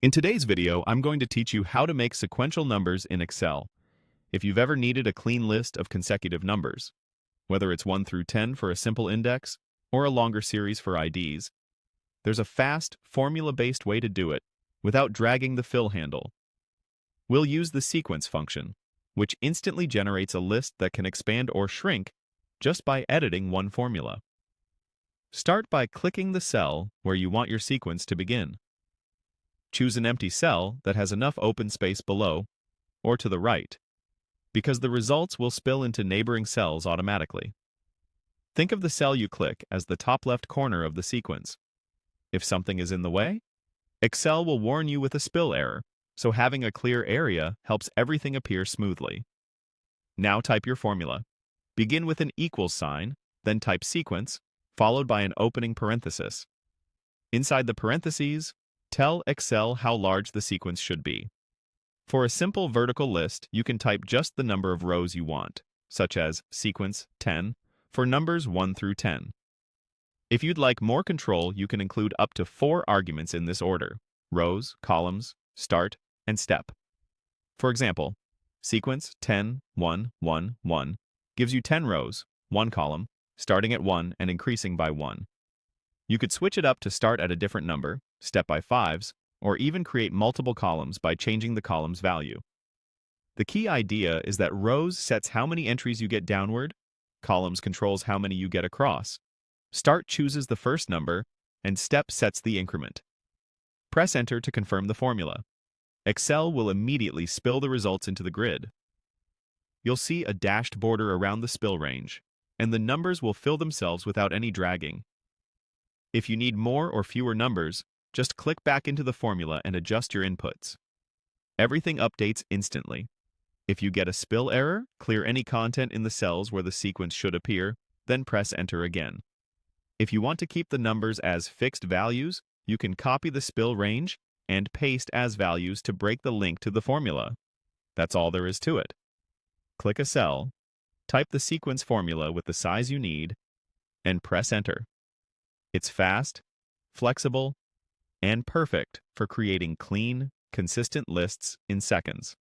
In today's video, I'm going to teach you how to make sequential numbers in Excel. If you've ever needed a clean list of consecutive numbers, whether it's 1 through 10 for a simple index or a longer series for IDs, there's a fast, formula-based way to do it without dragging the fill handle. We'll use the sequence function, which instantly generates a list that can expand or shrink just by editing one formula. Start by clicking the cell where you want your sequence to begin. Choose an empty cell that has enough open space below or to the right, because the results will spill into neighboring cells automatically. Think of the cell you click as the top left corner of the sequence. If something is in the way, Excel will warn you with a spill error, so having a clear area helps everything appear smoothly. Now type your formula. Begin with an equals sign, then type sequence, followed by an opening parenthesis. Inside the parentheses, tell Excel how large the sequence should be. For a simple vertical list, you can type just the number of rows you want, such as sequence 10 for numbers 1 through 10. If you'd like more control, you can include up to 4 arguments in this order: rows, columns, start, and step. For example, sequence 10, 1, 1, 1 gives you 10 rows, 1 column, starting at 1 and increasing by 1. You could switch it up to start at a different number, step by 5s, or even create multiple columns by changing the column's value. The key idea is that rows sets how many entries you get downward, columns controls how many you get across, start chooses the first number, and step sets the increment. Press enter to confirm the formula. Excel will immediately spill the results into the grid. You'll see a dashed border around the spill range, and the numbers will fill themselves without any dragging. If you need more or fewer numbers, just click back into the formula and adjust your inputs. Everything updates instantly. If you get a spill error, clear any content in the cells where the sequence should appear, then press enter again. If you want to keep the numbers as fixed values, you can copy the spill range and paste as values to break the link to the formula. That's all there is to it. Click a cell, type the sequence formula with the size you need, and press enter. It's fast, flexible, and perfect for creating clean, consistent lists in seconds.